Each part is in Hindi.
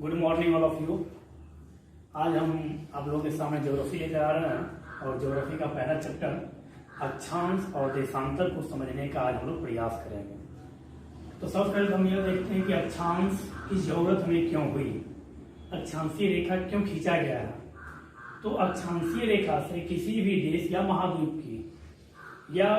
Good morning all of you. आज हम आप लोगों के सामने ज्योग्राफी लेकर आ रहे हैं और ज्योग्राफी का पहला चैप्टर अक्षांश और देशांतर को समझने का आज हम लोग प्रयास करेंगे। तो सबसे पहले हम ये देखते हैं कि अक्षांश की जरूरत हमें क्यों हुई, अक्षांशीय रेखा क्यों खींचा गया है। तो अक्षांशीय रेखा से किसी भी देश या महाद्वीप की या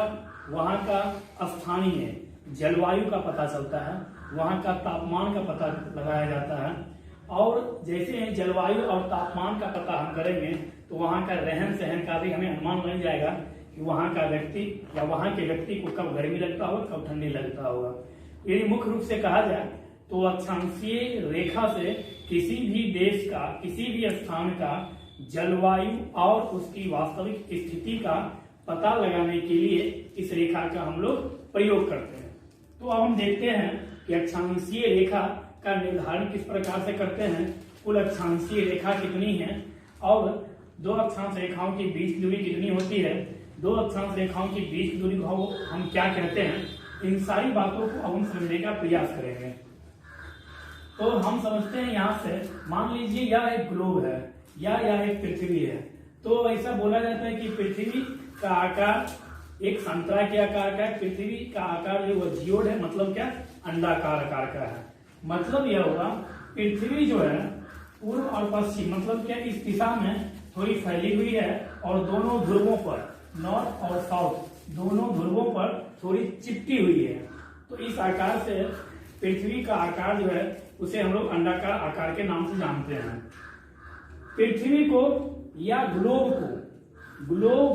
वहाँ का स्थानीय जलवायु का पता चलता है, वहाँ का तापमान का पता लगाया जाता है। और जैसे जलवायु और तापमान का पता हम करेंगे तो वहाँ का रहन सहन का भी हमें अनुमान लग जाएगा कि वहाँ का व्यक्ति या वहाँ के व्यक्ति को कब गर्मी लगता होगा, कब ठंडी लगता होगा। यदि मुख्य रूप से कहा जाए तो अक्षांशीय रेखा से किसी भी देश का, किसी भी स्थान का जलवायु और उसकी वास्तविक स्थिति का पता लगाने के लिए इस रेखा का हम लोग प्रयोग करते हैं। तो अब हम देखते हैं कि अक्षांशीय रेखा का निर्धारण किस प्रकार से करते हैं, कुल अक्षांशीय रेखा कितनी है और दो अक्षांश रेखाओं की बीच की दूरी कितनी होती है, दो अक्षांश रेखाओं की बीच की दूरी को हम क्या कहते हैं, इन सारी बातों को अब हम समझने का प्रयास करेंगे। तो हम समझते हैं यहाँ से, मान लीजिए यह एक ग्लोब है या यह एक पृथ्वी है। तो ऐसा बोला जाता है कि पृथ्वी का आकार एक संतरा के आकार का है, पृथ्वी का आकार जो वो जियोड है, मतलब क्या, अंडाकार आकार का है। मतलब यह होगा पृथ्वी जो है पूर्व और पश्चिम, मतलब क्या, इस दिशा में थोड़ी फैली हुई है और दोनों ध्रुवों पर, नॉर्थ और साउथ दोनों ध्रुवों पर थोड़ी चिपटी हुई है। तो इस आकार से पृथ्वी का आकार जो है उसे हम लोग अंडाकार आकार के नाम से जानते हैं। पृथ्वी को या ग्लोब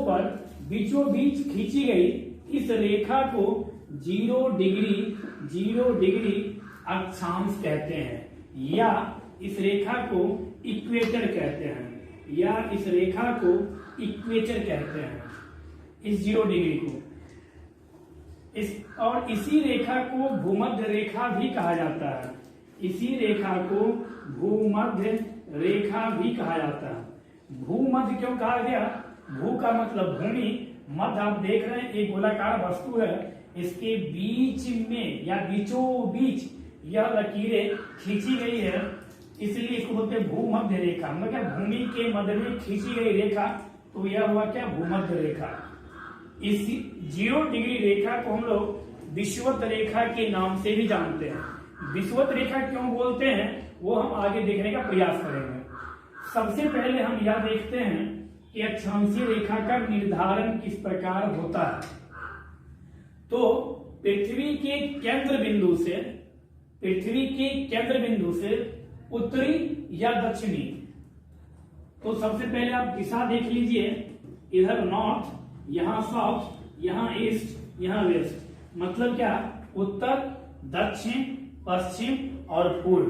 पर बीचों बीच खींची गई इस रेखा को 0 डिग्री अक्षांश कहते हैं, या इस रेखा को इक्वेटर कहते हैं, या इस रेखा को इक्वेटर कहते हैं, इस 0 डिग्री को। और इसी रेखा को भूमध्य रेखा भी कहा जाता है, इसी रेखा को भूमध्य रेखा भी कहा जाता है। भूमध्य क्यों कहा गया? भू का मतलब भूमि, मध्य आप देख रहे हैं एक गोलाकार वस्तु है, इसके बीच में या बीचों बीच यह लकीरें खींची गई है, इसलिए इसको बोलते हैं भूमध्य रेखा। मतलब क्या, भूमि के मध्य में खींची गई रेखा, तो यह हुआ क्या, भूमध्य रेखा। इस 0 डिग्री रेखा को हम लोग विषुवत रेखा के नाम से भी जानते हैं। विषुवत रेखा क्यों बोलते हैं वो हम आगे देखने का प्रयास करेंगे। सबसे पहले हम यह देखते हैं कि अक्षांशीय रेखा का निर्धारण किस प्रकार होता है। तो पृथ्वी के केंद्र बिंदु से उत्तरी या दक्षिणी, तो सबसे पहले आप दिशा देख लीजिए, इधर नॉर्थ, यहाँ साउथ, यहाँ ईस्ट, यहाँ वेस्ट, मतलब क्या, उत्तर, दक्षिण, पश्चिम और पूर्व।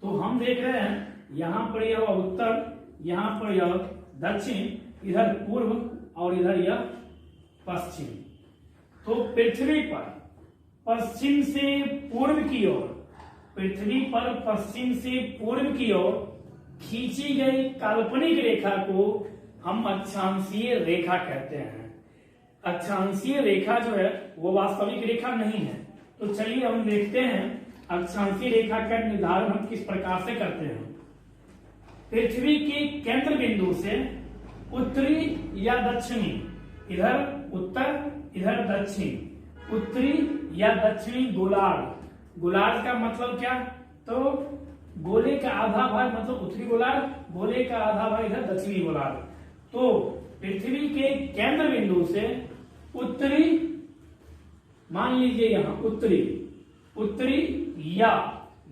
तो हम देख रहे हैं यहाँ पर यह उत्तर, यहाँ पर यह दक्षिण, इधर पूर्व और इधर यह पश्चिम। तो पृथ्वी पर पश्चिम से पूर्व की ओर, पृथ्वी पर पश्चिम से पूर्व की ओर खींची गई काल्पनिक रेखा को हम अक्षांशीय रेखा कहते हैं। अक्षांशीय रेखा जो है वो वास्तविक रेखा नहीं है। तो चलिए हम देखते हैं अक्षांशीय रेखा का निर्धारण हम किस प्रकार से करते हैं। पृथ्वी के केंद्र बिंदु से उत्तरी या दक्षिणी, इधर उत्तर इधर दक्षिण, उत्तरी या दक्षिणी गोलार्ध। गोलार्ध का मतलब क्या, तो गोले का आधा भाग मतलब उत्तरी गोलार्ध, गोले का आधा भाग इधर दक्षिणी गोलार्ध। तो पृथ्वी के केंद्र बिंदु से उत्तरी, मान लीजिए यहाँ उत्तरी या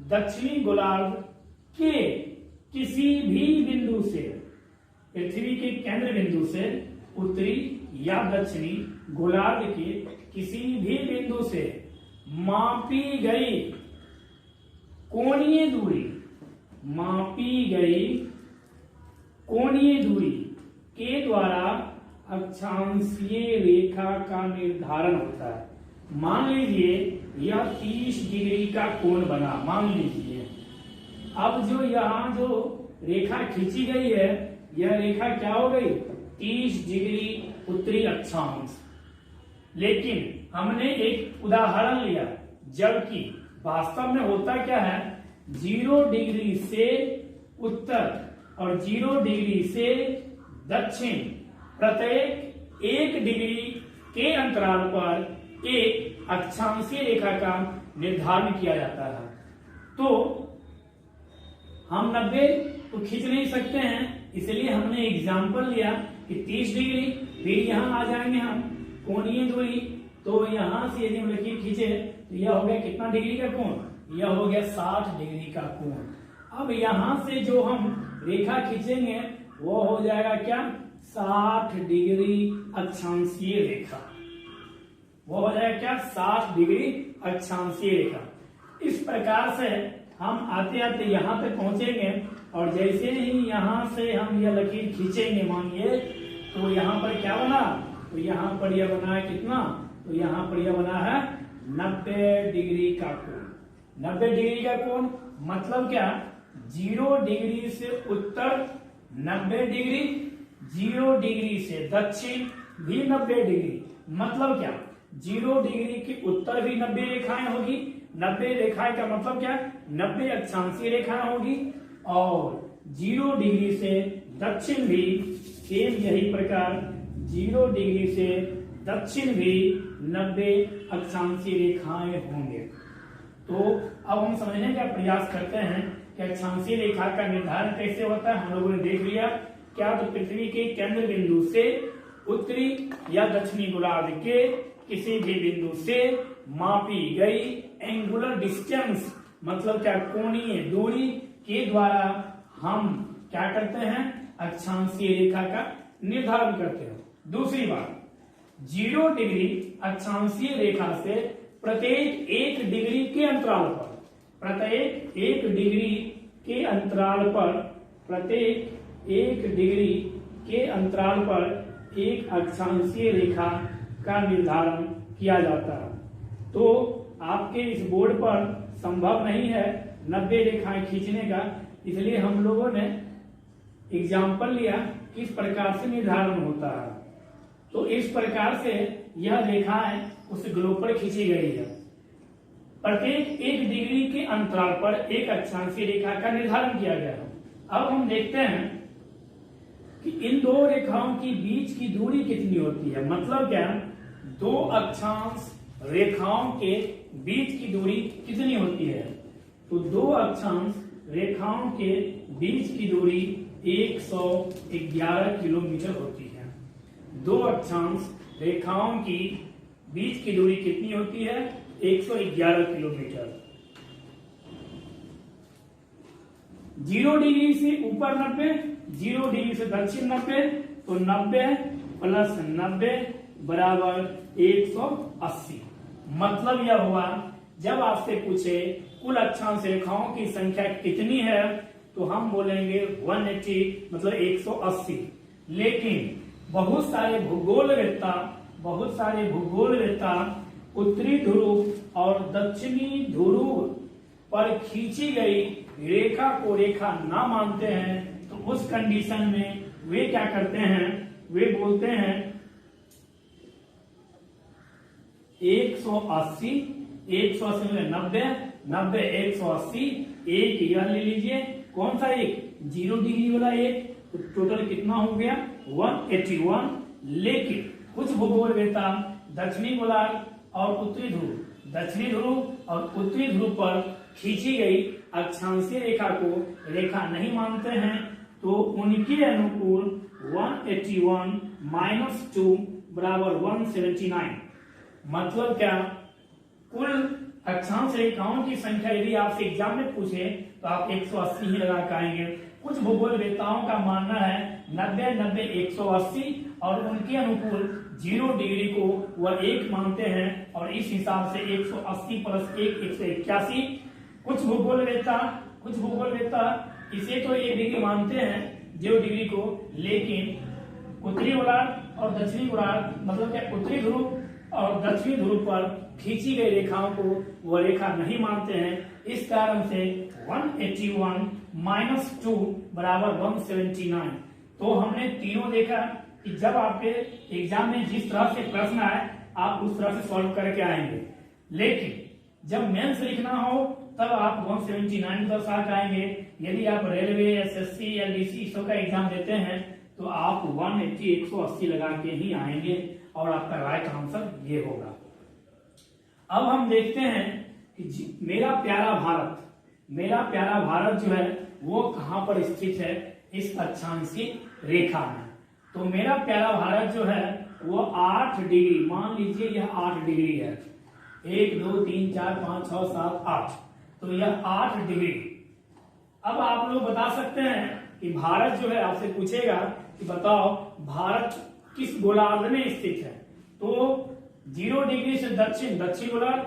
दक्षिणी गोलार्ध के किसी भी बिंदु से, पृथ्वी के केंद्र बिंदु से उत्तरी या दक्षिणी गोलार्ध के किसी भी बिंदु से मापी गई कोणीय दूरी के द्वारा अक्षांशीय रेखा का निर्धारण होता है। मान लीजिए यह 30 डिग्री का कोण बना, मान लीजिए। अब जो यहाँ जो रेखा खींची गई है, यह रेखा क्या हो गई, 30 डिग्री उत्तरी अक्षांश। लेकिन हमने एक उदाहरण लिया, जबकि वास्तव में होता क्या है 0 डिग्री से उत्तर और 0 डिग्री से दक्षिण प्रत्येक 1 डिग्री के अंतराल पर एक अक्षांशीय रेखा का निर्धारण किया जाता है। तो हम 90 तो खींच नहीं सकते हैं, इसलिए हमने एग्जाम्पल लिया कि 30 डिग्री। फिर यहाँ आ जाएंगे हम कोणीय दूरी, तो यहाँ से यदि हम लकीर खींचे तो यह हो गया कितना डिग्री का कोण, यह हो गया 60 डिग्री का कोण। अब यहाँ से जो हम रेखा खींचेंगे वो हो जाएगा क्या, 60 डिग्री अक्षांशीय रेखा। वो हो जाएगा क्या, 60 डिग्री अक्षांशीय रेखा। इस प्रकार से हम आते आते यहाँ तक पहुंचेंगे और जैसे ही यहाँ से हम यह लकीर खींचेंगे मानिए, तो यहाँ पर क्या बना, तो यहाँ पर यह बना है कितना, तो यहाँ पर यह बना है 90 डिग्री का कोण। 90 डिग्री का कोण मतलब क्या, 0 डिग्री से उत्तर 90 डिग्री, 0 डिग्री से दक्षिण भी 90 डिग्री। मतलब क्या, 0 डिग्री की उत्तर भी 90 रेखाएं होगी, 90 रेखाएं का मतलब क्या, 90 अक्षांशीय रेखाएं होगी, और 0 डिग्री से दक्षिण भी सेम यही प्रकार 0 डिग्री से दक्षिण भी 90 अक्षांशीय रेखाएं होंगे। तो अब हम समझने का प्रयास करते हैं कि अक्षांशीय रेखा का निर्धारण कैसे होता है। हम लोगों ने देख लिया क्या, तो पृथ्वी के केंद्र बिंदु से उत्तरी या दक्षिणी गोलार्ध के किसी भी बिंदु से मापी गई एंगुलर डिस्टेंस मतलब क्या, कोणीय दूरी के द्वारा हम क्या करते हैं, अक्षांशीय रेखा का निर्धारण करते हैं। दूसरी बात, 0 डिग्री अक्षांशीय रेखा से प्रत्येक 1 डिग्री के अंतराल पर, प्रत्येक 1 डिग्री के अंतराल पर, प्रत्येक 1 डिग्री के अंतराल पर एक अक्षांशीय रेखा का निर्धारण किया जाता है। तो आपके इस बोर्ड पर संभव नहीं है 90 रेखाएं खींचने का, इसलिए हम लोगों ने एग्जाम्पल लिया किस प्रकार से निर्धारण होता है। तो इस प्रकार से यह रेखाएं उस ग्लोब पर खींची गई है। प्रत्येक 1 डिग्री के अंतराल पर एक अक्षांशीय रेखा का निर्धारण किया गया है। अब हम देखते हैं कि इन दो रेखाओं के बीच की दूरी कितनी होती है। मतलब क्या, 2 अक्षांश रेखाओं के बीच की दूरी कितनी होती है, तो 2 अक्षांश रेखाओं के बीच की दूरी 111 किलोमीटर होती है। 2 अक्षांश रेखाओं की बीच की दूरी कितनी होती है, 111 किलोमीटर। 0 डिग्री से ऊपर 90, 0 डिग्री से दक्षिण 90, तो 90 प्लस 90 बराबर 180। मतलब यह हुआ, जब आपसे पूछे कुल अक्षांश रेखाओं की संख्या कितनी है, तो हम बोलेंगे 180 मतलब 180। लेकिन बहुत सारे भूगोलवेत्ता उत्तरी ध्रुव और दक्षिणी ध्रुव पर खींची गई रेखा को रेखा ना मानते हैं, तो उस कंडीशन में वे क्या करते हैं, वे बोलते हैं 180 में 90, 90 180, एक यह ले लीजिए, कौन सा एक, 0 डिग्री वाला एक, तो टोटल कितना हो गया 181। लेकिन कुछ भूगोलवेत्ता दक्षिणी गोलार्ध और उत्तरी ध्रुव, दक्षिणी ध्रुव और उत्तरी ध्रुव पर खींची गई अक्षांशीय रेखा को रेखा नहीं मानते हैं, तो उनके अनुकूल 181 माइनस 2 बराबर 179। मतलब क्या, कुल अक्षांश रेखाओं की संख्या यदि आपसे एग्जाम में पूछे तो आप 180 ही लगा पाएंगे। कुछ भूगोलवेत्ताओं का मानना है 90 90 180 और उनके अनुकूल 0 डिग्री को वह 1 मानते हैं और इस हिसाब से 180 प्लस 1 181। कुछ भूगोलवेत्ता इसे तो 1 डिग्री मानते हैं 0 डिग्री को, लेकिन उत्तरी गोलार्ध और दक्षिणी गोलार्ध मतलब क्या, उत्तरी ध्रुव और दक्षिणी ध्रुव पर खींची गई रेखाओं को वह रेखा नहीं मानते हैं। इस कारण से 181 माइनस 2 बराबर 179। तो हमने तीनों देखा कि जब आपके एग्जाम में जिस तरह से प्रश्न आए आप उस तरह से सॉल्व करके आएंगे, लेकिन जब मेंस लिखना हो तब आप 179 का साथ आएंगे। यदि आप रेलवे, एसएससी या डीसी इसो का एग्जाम देते हैं तो आप 180 लगा के ही आएंगे और आपका राइट आंसर ये होगा। अब हम देखते हैं कि मेरा प्यारा भारत जो है वो कहां पर स्थित है, इस अक्षांशीय रेखा में। तो मेरा प्यारा भारत जो है वो 8 डिग्री, मान लीजिए यह 8 डिग्री है, 1 2 3 4 5 6 7 8, तो यह 8 डिग्री। अब आप लोग बता सकते हैं कि भारत जो है, आपसे पूछेगा कि बताओ भारत किस गोलार्ध में स्थित है, तो 0 डिग्री से दक्षिण गोलार्ध,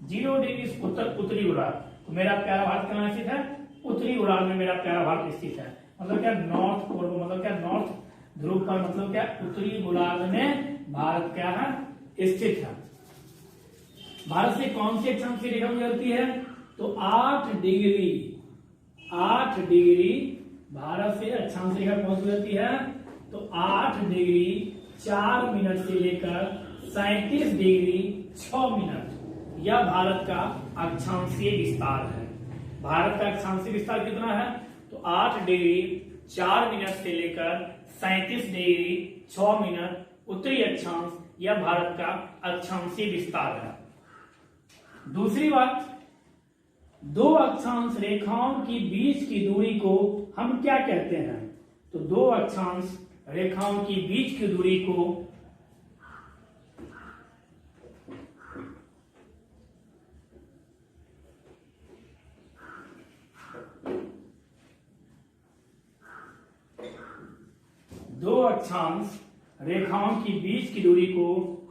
0 डिग्री से उत्तर उत्तरी गोलार्ध। तो मेरा प्यारा भारत कहाँ स्थित है, उत्तरी गोलार्ध में मेरा प्यारा भारत स्थित है। मतलब क्या, नॉर्थ पोल, मतलब क्या नॉर्थ ध्रुव पर, मतलब क्या उत्तरी गोलार्ध में भारत क्या है, स्थित है। भारत से कौन सी अक्षांशीय रेखा गुजरती है, तो 8 डिग्री भारत से अक्षांशीय रेखा कौन सी गुजरती है, तो 8 डिग्री 4 मिनट से लेकर 37 डिग्री 6 मिनट, यह भारत का अक्षांशीय विस्तार है। भारत का अक्षांशीय विस्तार कितना है, तो 8 डिग्री 4 मिनट से लेकर 37 डिग्री 6 मिनट उत्तरी अक्षांश, यह भारत का अक्षांशीय विस्तार है। दूसरी बात, दो अक्षांश रेखाओं की बीच की दूरी को हम क्या कहते हैं, तो दो अक्षांश रेखाओं की बीच की दूरी को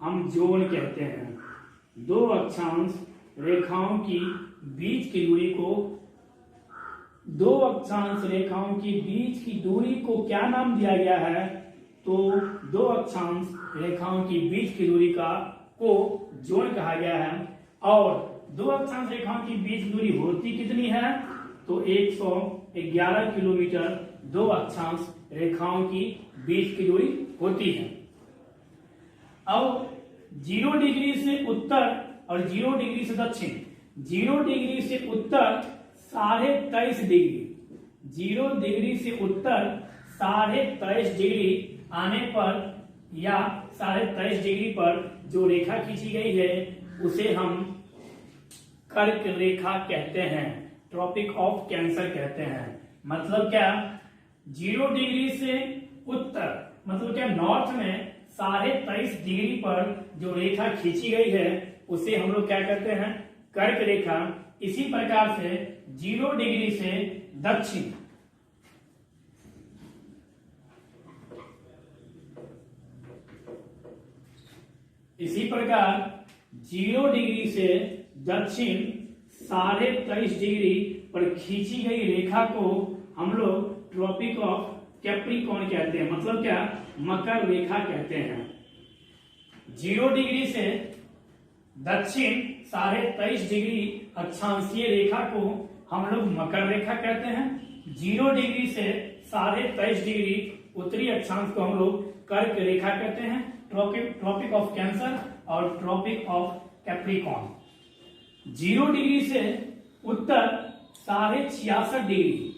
हम जोन कहते हैं। दो अक्षांश रेखाओं की बीच की दूरी को क्या नाम दिया गया है, तो दो अक्षांश रेखाओं की बीच की दूरी को जोन कहा गया है। और दो अक्षांश रेखाओं की बीच की दूरी होती कितनी है, तो 111 किलोमीटर दो अक्षांश रेखाओं की बीच की दूरी होती है। अब 0 डिग्री से उत्तर और 0 डिग्री से दक्षिण, 0 डिग्री से उत्तर 23.5 डिग्री, 0 डिग्री से उत्तर 23.5 डिग्री आने पर या 23.5 डिग्री पर जो रेखा खींची गई है उसे हम कर्क रेखा कहते हैं, ट्रॉपिक ऑफ कैंसर कहते हैं। मतलब क्या, 0 डिग्री से उत्तर, मतलब क्या नॉर्थ में 23.5 डिग्री पर जो रेखा खींची गई है उसे हम लोग क्या कहते हैं, कर्क रेखा। इसी प्रकार से 0 डिग्री से दक्षिण, इसी प्रकार 0 डिग्री से दक्षिण 23.5 डिग्री पर खींची गई रेखा को हम लोग ट्रॉपिक ऑफ कैप्रिकॉर्न कहते हैं, मतलब क्या मकर रेखा कहते हैं। 0 डिग्री से दक्षिण 23.5 डिग्री अक्षांशीय रेखा को हम लोग मकर रेखा कहते हैं। 0 डिग्री से 23.5 डिग्री उत्तरी अक्षांश को हम लोग कर्क रेखा कहते हैं, ट्रॉपिक ऑफ कैंसर और ट्रॉपिक ऑफ कैप्रिकॉर्न। 0 डिग्री से उत्तर 66.5 डिग्री,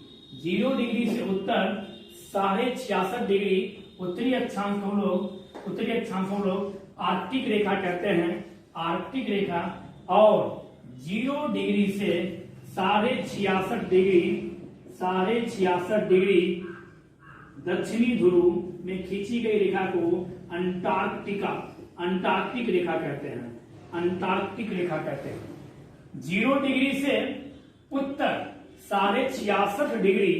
0 डिग्री से उत्तर 66.5 डिग्री उत्तरी अक्षांश को हम लोग आर्कटिक रेखा कहते हैं, आर्कटिक रेखा। और 0 डिग्री से 66.5 डिग्री दक्षिणी ध्रुव में खींची गई रेखा को अंटार्कटिक रेखा कहते हैं, अंटार्कटिक रेखा कहते हैं। 0 डिग्री से उत्तर 66.5 डिग्री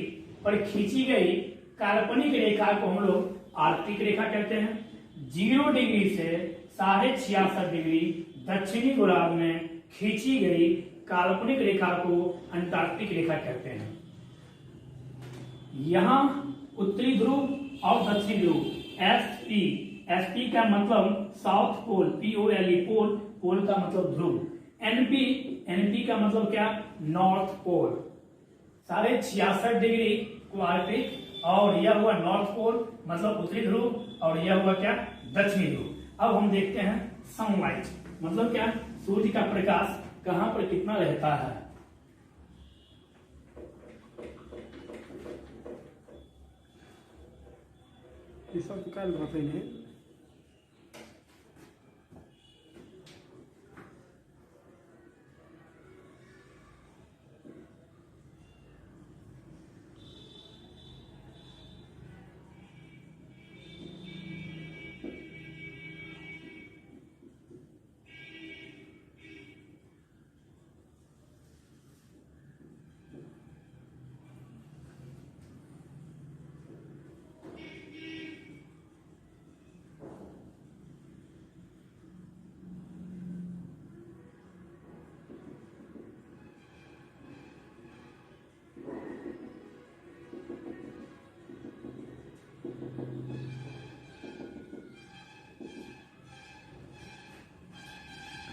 पर खींची गई काल्पनिक रेखा को हम लोग आर्कटिक रेखा कहते हैं। 0 डिग्री से 66.5 डिग्री दक्षिणी गोलार्ध में खींची गई काल्पनिक रेखा को अंटार्कटिक रेखा कहते हैं। यहां उत्तरी ध्रुव और दक्षिणी ध्रुव एसपी का मतलब साउथ पोल, POLE पोल, पोल का मतलब ध्रुव। एनपी का मतलब क्या, नॉर्थ पोल। 66.5 डिग्री को आर्कटिक, और यह हुआ नॉर्थ पोल मतलब उत्तरी ध्रुव, और यह हुआ क्या, दक्षिणी ध्रुव। अब हम देखते हैं सनलाइट, मतलब क्या, सूर्य का प्रकाश कहां पर कितना रहता है। ये सब तो काल बात नहीं।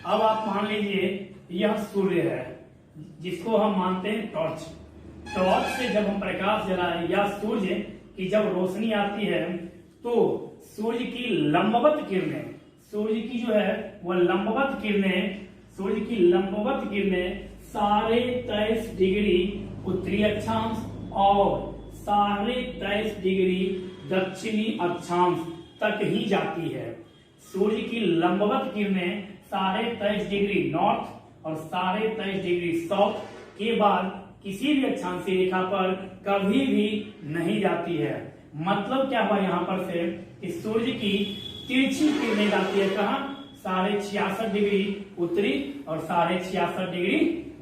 अब आप मान लीजिए यह सूर्य है जिसको हम मानते हैं टॉर्च। टॉर्च से जब हम प्रकाश जलाएं या सूर्य की जब रोशनी आती है तो सूर्य की लंबवत किरणें, सूर्य की जो है वह लंबवत किरणें, सूर्य की लंबवत किरणें 23.5 डिग्री उत्तरी अक्षांश और 23.5 डिग्री दक्षिणी अक्षांश तक ही जाती है। सूर्य की लंबवत किरणें 23.5 डिग्री नॉर्थ और 23.5 डिग्री साउथ के बाद किसी भी अक्षांशीय रेखा पर कभी भी नहीं जाती है। मतलब क्या हुआ यहाँ पर से कि सूर्य की तिरछी किरणें जाती है कहाँ, 66.5 डिग्री उत्तरी और 66.5 डिग्री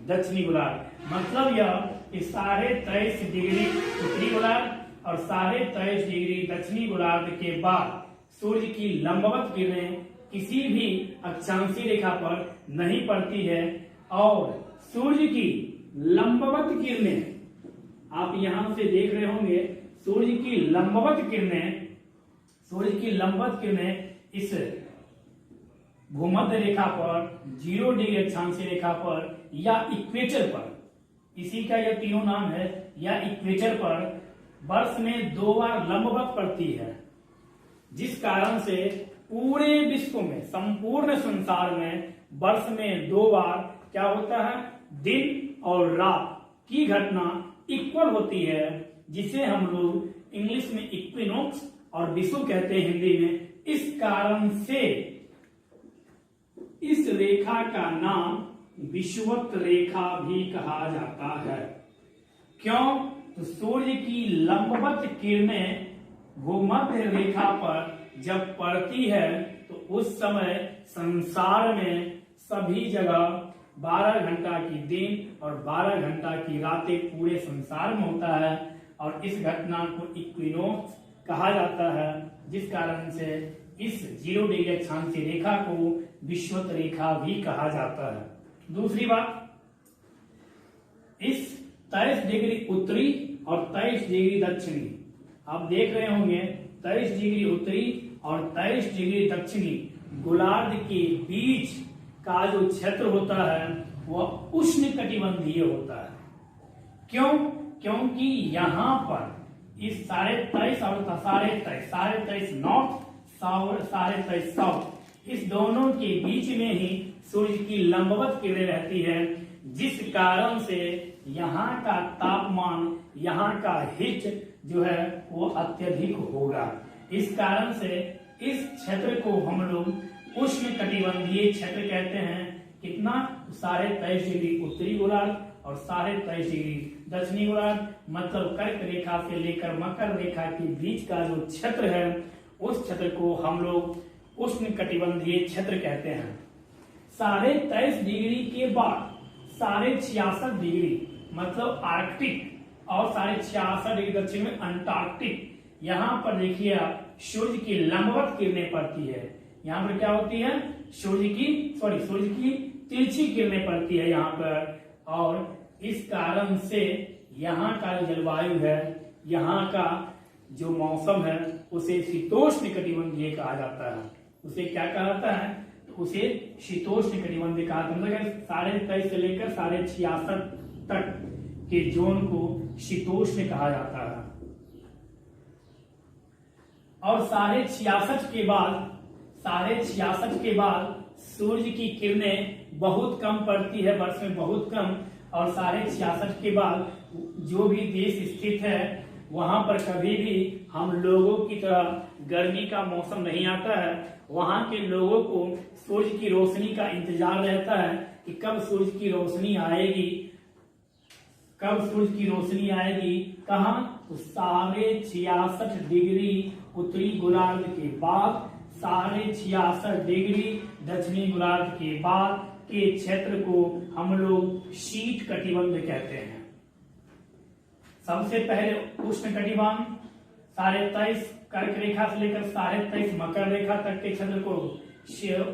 दक्षिणी गोलार्ध। मतलब यह कि 23.5 डिग्री उत्तरी गोलार्ध और 23.5 डिग्री दक्षिणी गोलार्ध के बाद सूर्य की लंबवत किरणें किसी भी अक्षांशीय रेखा पर नहीं पड़ती है। और सूर्य की लंबवत किरणें आप यहां से देख रहे होंगे, सूर्य की लंबवत किरणें, सूर्य की लंबवत किरणें इस भूमध्य रेखा पर, 0 डिग्री अक्षांशीय रेखा पर या इक्वेटर पर, इसी का यह तीनों नाम है, या इक्वेटर पर वर्ष में 2 बार लंबवत पड़ती है। जिस कारण से पूरे विश्व में, संपूर्ण संसार में वर्ष में 2 बार क्या होता है, दिन और रात की घटना इक्वल होती है, जिसे हम लोग इंग्लिश में इक्विनोक्स और विषुव कहते हैं हिंदी में। इस कारण से इस रेखा का नाम विषुवत रेखा भी कहा जाता है। क्यों? तो सूर्य की लंबवत किरणें भूमध्य रेखा पर जब पड़ती है तो उस समय संसार में सभी जगह 12 घंटा की दिन और 12 घंटा की रातें पूरे संसार में होता है, और इस घटना को इक्विनोक्स कहा जाता है, जिस कारण से इस 0 डिग्री अक्षांशीय रेखा को विषुवत रेखा भी कहा जाता है। दूसरी बात, इस 23 डिग्री उत्तरी और 23 डिग्री दक्षिणी, आप देख रहे होंगे 23 डिग्री उत्तरी और 23 डिग्री दक्षिणी गोलार्ध के बीच का जो क्षेत्र होता है वह उष्णकटिबंधीय होता है। क्यों? क्योंकि यहाँ पर इस 23.5 और 23.5 नॉर्थ और 23.5 साउथ, इस दोनों के बीच में ही सूर्य की लंबवत किरणें रहती है, जिस कारण से यहाँ का तापमान, यहाँ का हीट जो है वो अत्यधिक होगा। इस कारण से इस क्षेत्र को हम लोग उष्णकटिबंधीय क्षेत्र कहते हैं। कितना? 23.5 डिग्री उत्तरी गोलार्ध और 23.5 डिग्री दक्षिणी गोलार्ध। मतलब कर्क रेखा से लेकर मकर रेखा के बीच का जो क्षेत्र है उस क्षेत्र को हम लोग उष्णकटिबंधीय क्षेत्र कहते हैं। 23.5 डिग्री के बाद 66.5 डिग्री मतलब आर्कटिक और 66.5 डिग्री दक्षिण में अंटार्कटिक, यहाँ पर देखिए आप सूर्य की लंबवत किरणें पड़ती है। यहाँ पर क्या होती है? सूर्य की तिरछी किरणें पड़ती है यहाँ पर, और इस कारण से यहाँ का जो जलवायु है, यहाँ का जो मौसम है उसे शीतोष्ण कटिबंधीय कहा जाता है। उसे क्या कहा जाता है? तो उसे शीतोष्ण कटिबंधीय कहा जाता है। 23.5 से लेकर 66.5 तक के जोन को शीतोष्ण कहा जाता है। और 66.5 के बाद सूर्य की किरणें बहुत कम पड़ती है, वर्ष में बहुत कम। और 66.5 के बाद जो भी देश स्थित है वहां पर कभी भी हम लोगों की तरह गर्मी का मौसम नहीं आता है। वहां के लोगों को सूरज की रोशनी का इंतजार रहता है कि कब सूरज की रोशनी आएगी, कब सूरज की रोशनी आएगी। कहाँ? तो 66.5 डिग्री उत्तरी गोलार्ध के बाद, 66.5 डिग्री दक्षिणी गोलार्ध के बाद के क्षेत्र को हम लोग शीत कटिबंध कहते हैं। सबसे पहले उष्ण कटिबंध 23.5 कर्क रेखा से लेकर 23.5 मकर रेखा तक के क्षेत्र को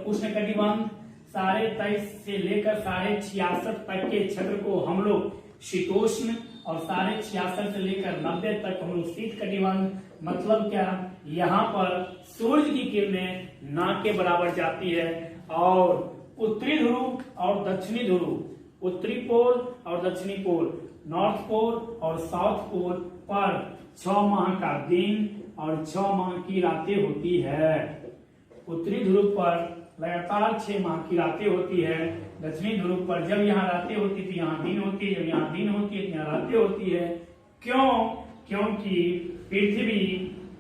उष्ण कटिबंध, 23.5 से लेकर 66.5 तक के क्षेत्र को हम लोग शीतोष्ण, और 66.5 से लेकर 90 तक हम लोग शीत कटिबंध। मतलब क्या? यहाँ पर सूर्य की किरणें ना के बराबर जाती है और उत्तरी ध्रुव और दक्षिणी ध्रुव, उत्तरी पोल और दक्षिणी पोल, नॉर्थ पोल और साउथ पोल पर 6 माह का दिन और 6 माह की रातें होती है। उत्तरी ध्रुव पर लगातार 6 माह की रातें होती है। दक्षिणी ध्रुव पर जब यहाँ रातें होती थी यहाँ दिन होती है, जब यहाँ दिन होती है तो यहाँ रातें होती है। क्यों? क्योंकि पृथ्वी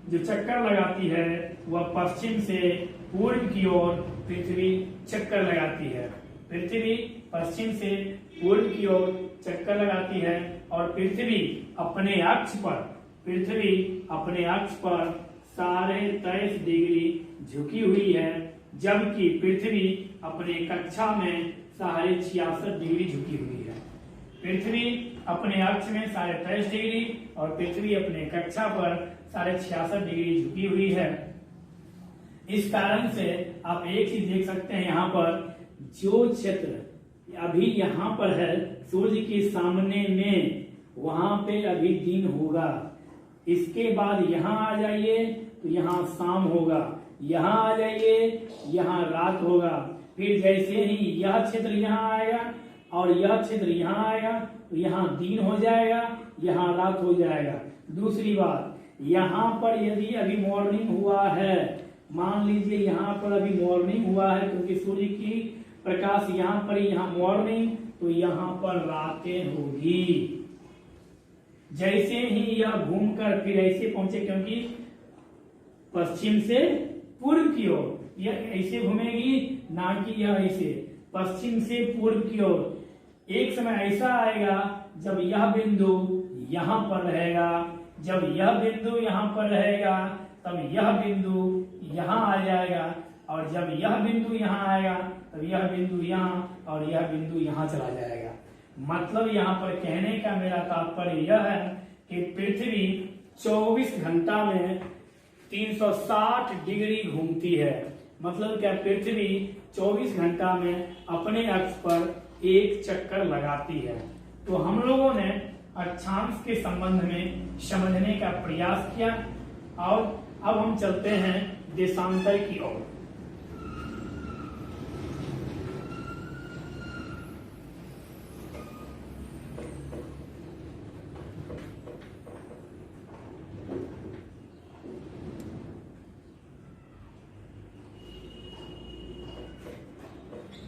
जो चक्कर लगाती है वह पश्चिम से पूर्व की ओर पृथ्वी चक्कर लगाती है। पृथ्वी पश्चिम से पूर्व की ओर चक्कर लगाती है और पृथ्वी अपने अक्ष पर 23.5 डिग्री झुकी हुई है, जबकि पृथ्वी अपने कक्षा में 66.5 डिग्री झुकी हुई है। पृथ्वी अपने अक्ष में 23.5 डिग्री और पृथ्वी अपने कक्षा पर 66.5 डिग्री झुकी हुई है। इस कारण से आप एक चीज देख सकते हैं, यहाँ पर जो क्षेत्र अभी यहाँ पर है सूर्य के सामने में, वहां पे अभी दिन होगा। इसके बाद यहाँ आ जाइए तो यहाँ शाम होगा, यहाँ आ जाइए यहाँ रात होगा। फिर जैसे ही यह क्षेत्र यहाँ आएगा और यह क्षेत्र यहाँ आएगा तो यहाँ दिन हो जाएगा, यहाँ रात हो जाएगा। दूसरी बात, यहाँ पर यदि अभी मॉर्निंग हुआ है, मान लीजिए यहाँ पर अभी मॉर्निंग हुआ है क्योंकि सूर्य की प्रकाश यहाँ पर, यहाँ मॉर्निंग, तो यहाँ पर रातें होगी। जैसे ही यह घूमकर फिर ऐसे पहुंचे, क्योंकि पश्चिम से पूर्व की ओर यह ऐसे घूमेगी, ना कि यह ऐसे पश्चिम से पूर्व की ओर। एक समय ऐसा आएगा जब यह बिंदु यहाँ पर रहेगा, जब यह बिंदु यहाँ पर रहेगा तब यह बिंदु यहाँ आ जाएगा, और जब यह बिंदु यहाँ आएगा तब यह बिंदु यहाँ और यह बिंदु यहाँ चला जाएगा। मतलब यहाँ पर कहने का मेरा तात्पर्य यह है कि पृथ्वी 24 घंटा में 360 डिग्री घूमती है। मतलब क्या? पृथ्वी 24 घंटा में अपने अक्ष पर एक चक्कर लगाती है। तो हम लोगों ने अक्षांश के संबंध में समझने का प्रयास किया और अब हम चलते हैं देशांतर की ओर।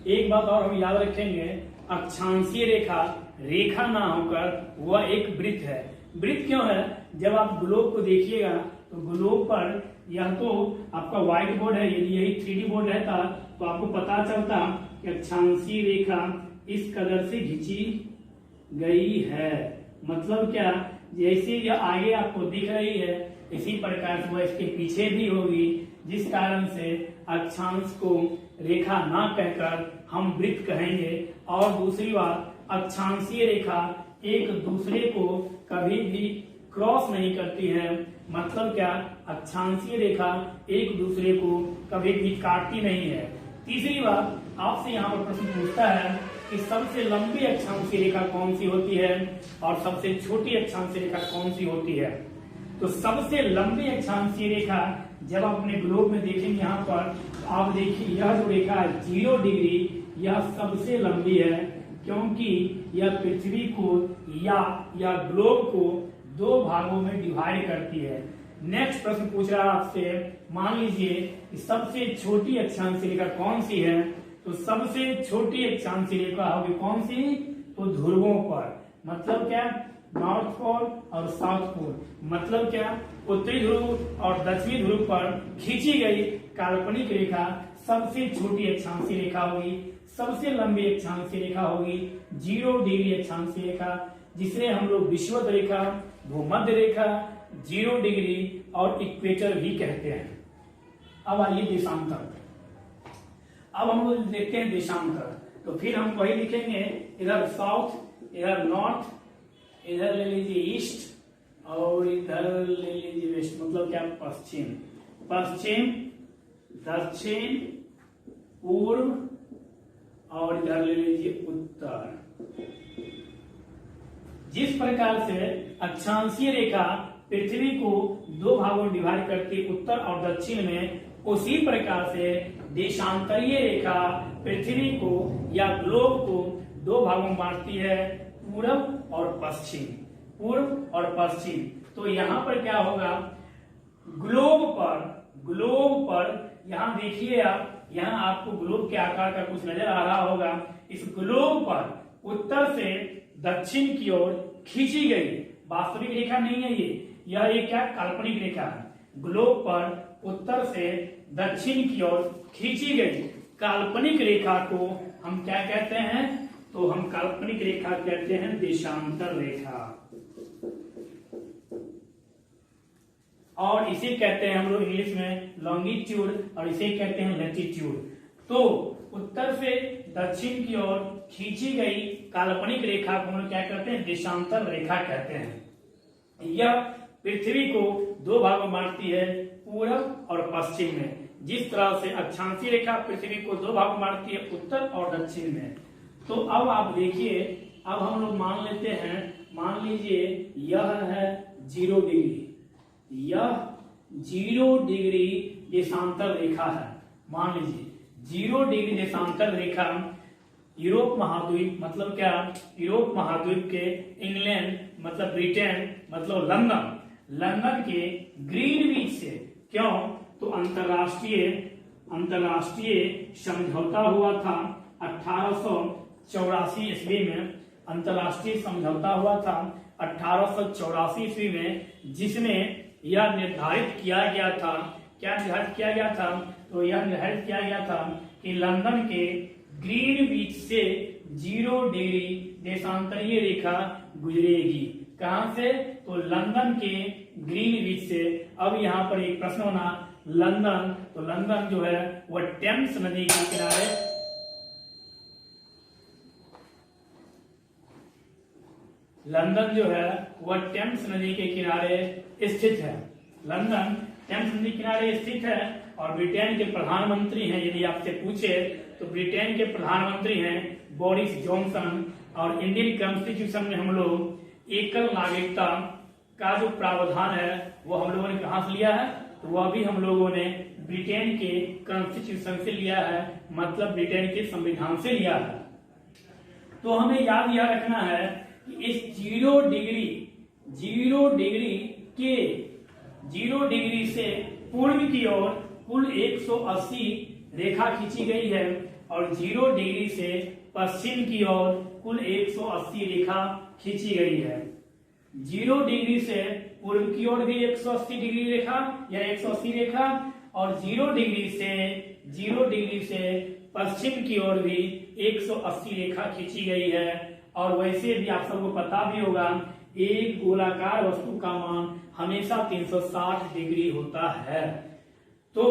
एक बात और हम याद रखेंगे, अक्षांशीय रेखा रेखा ना होकर वह एक वृत्त है। वृत्त क्यों है? जब आप ग्लोब को देखिएगा तो ग्लोब पर यह तो आपका व्हाइट बोर्ड है, यदि यही 3D बोर्ड रहता तो आपको पता चलता कि अक्षांशीय रेखा इस कदर से खींची गई है। मतलब क्या? जैसे यह आगे आपको दिख रही है इसी प्रकार से वह इसके पीछे भी होगी, जिस कारण से अक्षांश को रेखा ना कहकर हम वृत्त कहेंगे। और दूसरी बात, अक्षांशीय रेखा एक दूसरे को कभी भी क्रॉस नहीं करती है। मतलब क्या? अक्षांशीय रेखा एक दूसरे को कभी भी काटती नहीं है। तीसरी बात, आपसे यहाँ पर प्रश्न पूछता है कि सबसे लंबी अक्षांशीय रेखा कौन सी होती है और सबसे छोटी अक्षांशीय रेखा कौन सी होती है। तो सबसे लंबी अक्षांशीय रेखा जब आप अपने ग्लोब में देखेंगे, यहाँ पर आप देखिए यह जो रेखा है 0 डिग्री, यह सबसे लंबी है क्योंकि यह पृथ्वी को या ग्लोब को 2 भागों में डिवाइड करती है। नेक्स्ट प्रश्न पूछ रहा है आपसे, मान लीजिए कि सबसे छोटी अक्षांशीय रेखा कौन सी है, तो सबसे छोटी अक्षांशीय रेखा होगी कौन सी? तो ध्रुवों पर, मतलब क्या? नॉर्थ पोल और साउथ पोल, मतलब क्या? उत्तरी ध्रुव और दक्षिणी ध्रुव पर खींची गई काल्पनिक रेखा सबसे छोटी अक्षांशीय रेखा होगी, सबसे लंबी अक्षांशीय रेखा होगी 0 डिग्री अक्षांशीय रेखा, जिसे हम लोग विषुवत रेखा, भूमध्य रेखा, 0 डिग्री और इक्वेटर भी कहते हैं। अब आइए देशांतर। अब हम लोग देखते हैं देशांतर, तो फिर हम वही लिखेंगे, इधर साउथ, इधर नॉर्थ, इधर ले लीजिए ईस्ट और इधर ले लीजिए वेस्ट, मतलब क्या? पश्चिम, पश्चिम, दक्षिण, पूर्व और इधर ले लीजिए उत्तर। जिस प्रकार से अक्षांशीय रेखा पृथ्वी को 2 भागों में डिवाइड करती है उत्तर और दक्षिण में, उसी प्रकार से देशांतरीय रेखा पृथ्वी को या ग्लोब को 2 भागों में बांटती है, पूर्व और पश्चिम, पूर्व और पश्चिम। तो यहाँ पर क्या होगा? ग्लोब पर यहाँ देखिए आप, यहाँ आपको ग्लोब के आकार का कुछ नजर आ रहा होगा। इस ग्लोब पर उत्तर से दक्षिण की ओर खींची गई वास्तविक रेखा नहीं है यह एक क्या? काल्पनिक रेखा है। ग्लोब पर उत्तर से दक्षिण की ओर खींची गई काल्पनिक रेखा को हम क्या कहते हैं? तो हम काल्पनिक रेखा कहते हैं देशांतर रेखा, और इसे कहते हैं हम लोग इंग्लिश में लॉन्गिट्यूड और इसे कहते हैं लैटिट्यूड। तो उत्तर से दक्षिण की ओर खींची गई काल्पनिक रेखा को हम लोग क्या कहते हैं? देशांतर रेखा कहते हैं। यह पृथ्वी को 2 भागों में बांटती है, पूर्व और पश्चिम में। जिस तरह से अक्षांशीय रेखा पृथ्वी को 2 भागों में बांटती है, उत्तर और दक्षिण में। तो अब आप देखिए, अब हम लोग मान लेते हैं, मान लीजिए यह है 0 डिग्री, यह 0 डिग्री देशांतर रेखा है। मान लीजिए 0 डिग्री देशांतर रेखा यूरोप महाद्वीप, मतलब क्या? यूरोप महाद्वीप के इंग्लैंड मतलब ब्रिटेन मतलब लंदन के ग्रीनविच से, क्यों? तो अंतरराष्ट्रीय समझौता हुआ था 1884 ईस्वी में, अंतरराष्ट्रीय समझौता हुआ था 1884 ईस्वी में, जिसमें यह निर्धारित किया गया था, क्या निर्धारित किया गया था? तो यह निर्धारित किया गया था कि लंदन के ग्रीनविच से 0 डिग्री देशांतरीय रेखा गुजरेगी। कहां से? तो लंदन के ग्रीनविच से। अब यहाँ पर एक प्रश्न होना, लंदन, तो लंदन जो है वह टेम्स नदी के किनारे, लंदन जो है वह टेम्स नदी के किनारे स्थित है। लंदन टेम्स नदी किनारे स्थित है और ब्रिटेन के प्रधानमंत्री हैं, यदि आपसे पूछे तो ब्रिटेन के प्रधानमंत्री हैं बोरिस जॉनसन। और इंडियन कॉन्स्टिट्यूशन में हम लोग एकल नागरिकता का जो प्रावधान है वो हम लोगों ने कहां से लिया है? तो वह भी हम लोगों ने ब्रिटेन के कॉन्स्टिट्यूशन से लिया है, मतलब ब्रिटेन के संविधान से लिया है। तो हमें याद यह रखना है कि इस 0 डिग्री से पूर्व की ओर कुल 180 रेखा खींची गई है और 0 डिग्री से पश्चिम की ओर कुल 180 रेखा खींची गई है। 0 डिग्री से पूर्व की ओर भी 180 डिग्री रेखा या 180 रेखा, और 0 डिग्री से पश्चिम की ओर भी 180 रेखा खींची गई है। और वैसे भी आप सबको पता भी होगा, एक गोलाकार वस्तु का मान हमेशा 360 डिग्री होता है। तो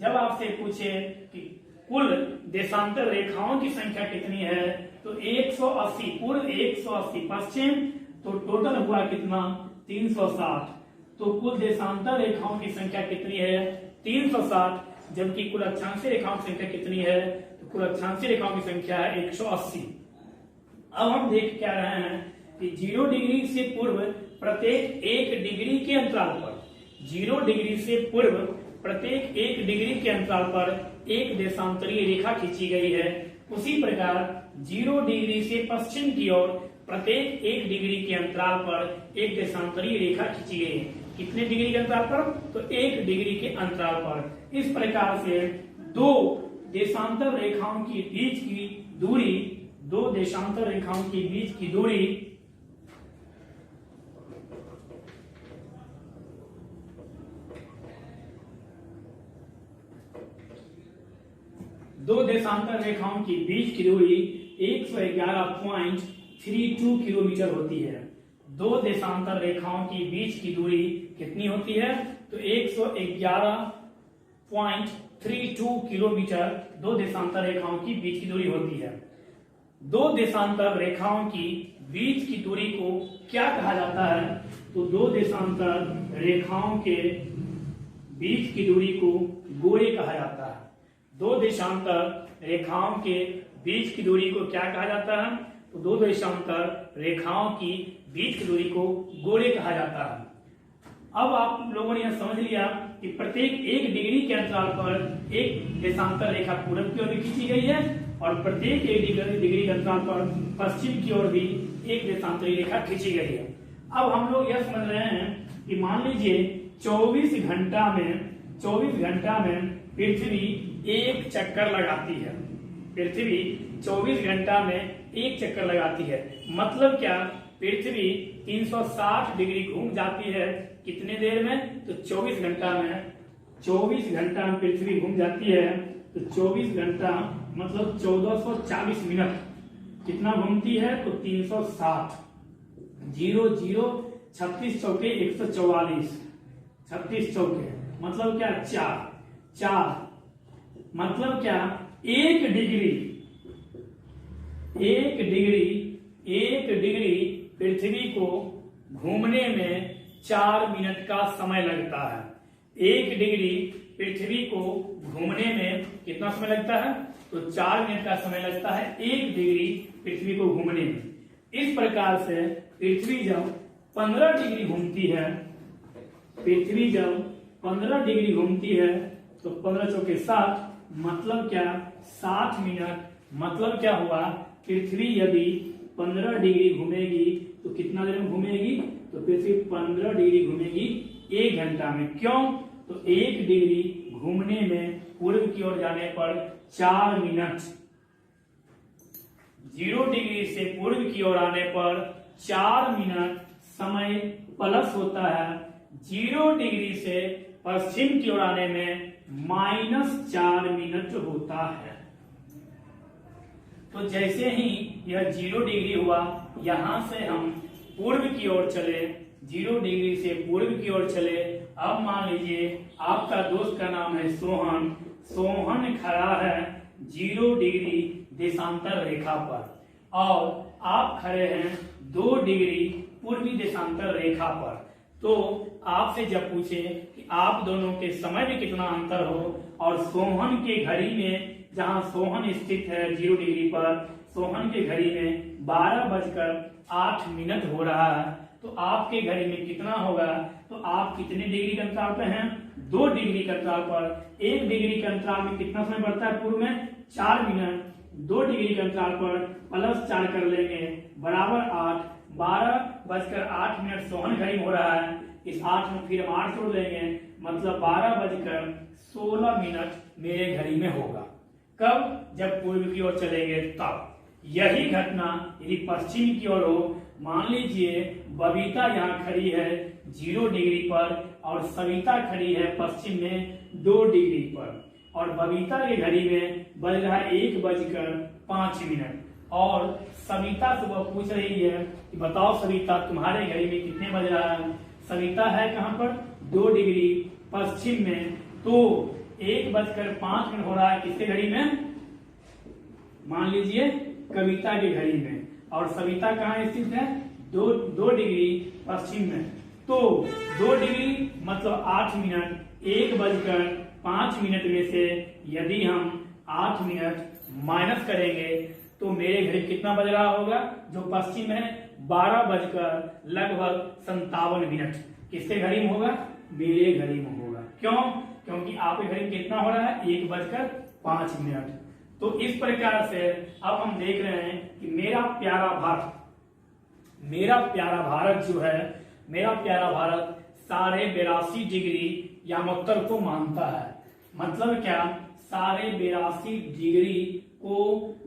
जब आपसे पूछे कि कुल देशांतर रेखाओं की संख्या कितनी है, तो 180 पूर्व, 180 पश्चिम, तो टोटल हुआ कितना? 360। तो कुल देशांतर रेखाओं की संख्या कितनी है? 360। जबकि कुल अक्षांशीय रेखाओं की संख्या कितनी है? तो कुल अक्षांशीय रेखाओं की संख्या है 180। अब हम देख क्या रहे हैं कि 0 डिग्री से पूर्व प्रत्येक 1 डिग्री के अंतराल पर, 0 डिग्री से पूर्व प्रत्येक 1 डिग्री के अंतराल पर एक देशांतरीय रेखा खींची गई है। उसी प्रकार 0 डिग्री से पश्चिम की ओर प्रत्येक 1 डिग्री के अंतराल पर एक देशांतरीय रेखा खींची गई है। कितने डिग्री के अंतराल पर? तो 1 डिग्री के अंतराल पर। इस प्रकार से 2 देशांतर रेखाओं के बीच की दूरी, दो देशांतर रेखाओं के बीच की दूरी दो देशांतर रेखाओं के बीच की दूरी 111.32 किलोमीटर होती है। दो देशांतर रेखाओं के बीच की दूरी कितनी होती है? तो 111.32 किलोमीटर दो देशांतर रेखाओं की बीच की दूरी होती है। दो देशांतर रेखाओं की बीच की दूरी को क्या कहा जाता है? तो दो देशांतर रेखाओं के बीच की दूरी को गोले कहा जाता है। दो देशांतर रेखाओं के बीच की दूरी को क्या कहा जाता है? तो दो देशांतर रेखाओं की बीच की दूरी को गोले कहा जाता है। अब आप लोगों ने यह समझ लिया कि प्रत्येक 1 डिग्री के अंतराल पर एक देशांतर रेखा पूरब की ओर भी खींची गई है और प्रत्येक 1 डिग्री के अंतराल पर पश्चिम की ओर भी एक देशांतरी रेखा खींची गई है। अब हम लोग यह समझ रहे हैं कि मान लीजिए 24 घंटा में पृथ्वी एक चक्कर लगाती है। पृथ्वी 24 घंटा में एक चक्कर लगाती है। मतलब क्या? पृथ्वी 360 डिग्री घूम जाती है। कितने देर में? तो 24 घंटा में। 24 घंटा में पृथ्वी घूम जाती है। तो 24 घंटा मतलब 1440 मिनट। कितना घूमती है? तो 360। 0 36 चौके 144। 36 चौके मतलब क्या? 4। मतलब क्या? 1 डिग्री पृथ्वी को घूमने में 4 मिनट का समय लगता है। 1 डिग्री पृथ्वी को घूमने में कितना समय लगता है? तो 4 मिनट का समय लगता है 1 डिग्री पृथ्वी को घूमने में। इस प्रकार से पृथ्वी जब 15 डिग्री घूमती है, पृथ्वी जब 15 डिग्री घूमती है तो 15 चौके 7 मतलब क्या? 60 मिनट। मतलब क्या हुआ? पृथ्वी यदि 15 डिग्री घूमेगी तो कितना देर में घूमेगी? तो पृथ्वी 15 डिग्री घूमेगी 1 घंटा में। क्यों? तो 1 डिग्री घूमने में पूर्व की ओर जाने पर 4 मिनट। 0 डिग्री से पूर्व की ओर आने पर 4 मिनट समय प्लस होता है। 0 डिग्री से पश्चिम की ओर आने में -4 मिनट होता है। तो जैसे ही यह 0 डिग्री हुआ, यहां से हम पूर्व की ओर चले, 0 डिग्री से पूर्व की ओर चले। अब मान लीजिए आपका दोस्त का नाम है सोहन। सोहन खड़ा है 0 डिग्री देशांतर रेखा पर और आप खड़े हैं 2 डिग्री पूर्वी देशांतर रेखा पर। तो आपसे जब पूछे कि आप दोनों के समय में कितना अंतर हो और सोहन के घड़ी में, जहां सोहन स्थित है 0 डिग्री पर, सोहन के घड़ी में 12:08 हो रहा है, तो आपके घड़ी में कितना होगा? तो आप कितने डिग्री के अंतराल पर हैं? 2 डिग्री के अंतराल पर। 1 डिग्री के अंतराल में कितना समय बढ़ता है पूर्व में? 4 मिनट। 2 डिग्री के अंतराल पर +4 कर लेंगे बराबर 8। 12:08 सोहन घड़ी में हो रहा है। इस 8 में फिर हम 8 जोड़ लेंगे मतलब 12:16 मेरे घड़ी में होगा। कब? जब पूर्व की ओर चलेंगे तब। यही घटना यदि पश्चिम की ओर हो, मान लीजिए बबीता यहाँ खड़ी है 0 डिग्री पर और सविता खड़ी है पश्चिम में 2 डिग्री पर, और बबीता के घड़ी में बज रहा है 1:05 और सविता सुबह पूछ रही है कि बताओ सविता तुम्हारे घड़ी में कितने बज रहा है? सविता है कहाँ पर? 2 डिग्री पश्चिम में। तो 1:05 हो रहा है किसके घड़ी में? मान लीजिए कविता के घड़ी में। और सविता कहाँ स्थित है? 2 डिग्री पश्चिम में। तो 2 डिग्री मतलब 8 मिनट। 1:05 में से यदि हम 8 मिनट माइनस करेंगे तो मेरे घड़ी कितना बज रहा होगा? जो पश्चिम है 12:57 किसके घड़ी में होगा? मेरे घड़ी में होगा। क्यों? क्योंकि आपके घड़ी में कितना हो रहा है? 1:05। तो इस प्रकार से अब हम देख रहे हैं कि मेरा प्यारा भारत जो है, मेरा प्यारा भारत 82.5 डिग्री यामोत्तर को मानता है। मतलब क्या? 82.5 को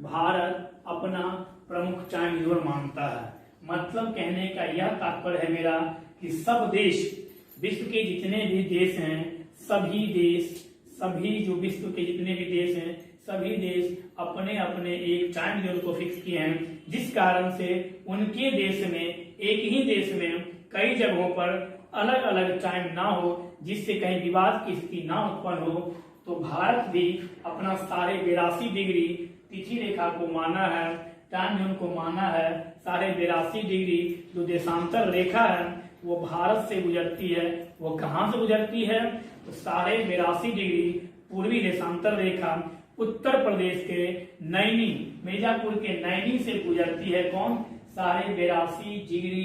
भारत अपना प्रमुख टाइम जोन मानता है। मतलब कहने का यह तात्पर्य है मेरा कि सब देश, विश्व के जितने भी देश हैं, सभी देश, सभी जो विश्व के जितने भी देश हैं, सभी देश अपने अपने एक टाइम जोन को फिक्स किए हैं, जिस कारण से उनके देश में, एक ही देश में कई जगहों पर अलग अलग टाइम ना हो, जिससे कहीं विवाद की स्थिति ना उत्पन्न हो। तो भारत भी अपना 82.5 तिथि रेखा को माना है, टाइम जोन को माना है। 82.5 जो देशांतर रेखा है वो भारत से गुजरती है। वो कहाँ से गुजरती है? तो 82.5 पूर्वी देशांतर रेखा उत्तर प्रदेश के नैनी, मिर्जापुर के नैनी से गुजरती है। कौन? 82.5